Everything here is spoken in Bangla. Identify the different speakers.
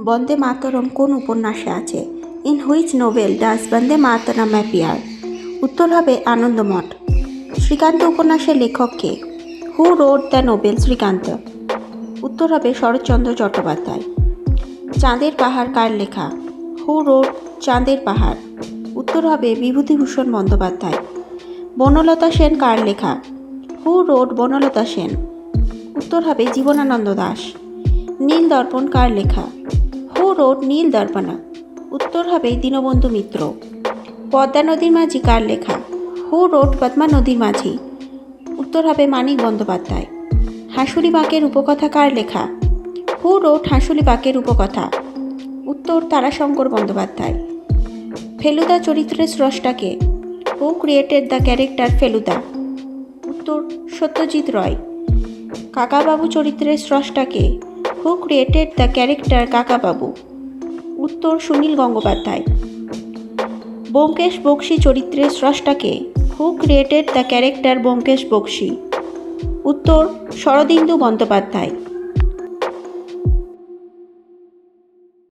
Speaker 1: বন্দে মাতরম কোন উপন্যাসে আছে? In which novel does Bande Mataram appear? উত্তর হবে আনন্দমঠ। শ্রীকান্ত উপন্যাসের লেখক কে? Who wrote the novel Srikanta? উত্তর হবে শরৎচন্দ্র চট্টোপাধ্যায়। চাঁদের পাহাড় কার লেখা? হু রোড চাঁদের পাহাড়? উত্তর হবে বিভূতিভূষণ বন্দ্যোপাধ্যায়। বনলতা সেন কার লেখা? Who road Banalata Sen? উত্তর হবে জীবনানন্দ দাশ। নীল দর্পণ কার লেখা? হু রোড নীল দর্পণা? উত্তর হবে দীনবন্ধু মিত্র। পদ্মা নদীর মাঝি কার লেখা? হু রোড পদ্মা নদীর মাঝি? উত্তর হবে মানিক বন্দ্যোপাধ্যায়। হাঁসুলি বাঁকের উপকথা কার লেখা? Who wrote Hansuli Banker Upakatha? উত্তর তারাশঙ্কর বন্দ্যোপাধ্যায়। ফেলুদা চরিত্রের স্রষ্টাকে? Who created the character Feluda? উত্তর সত্যজিৎ রায়। কাকাবাবু চরিত্রের স্রষ্টাকে? Who created the character Kakababu? উত্তর সুনীল গঙ্গোপাধ্যায়। ব্যোমকেশ বক্সী চরিত্রের স্রষ্টাকে? Who created the character Byomkesh Bakshi? উত্তর শরদিন্দু বন্দ্যোপাধ্যায়।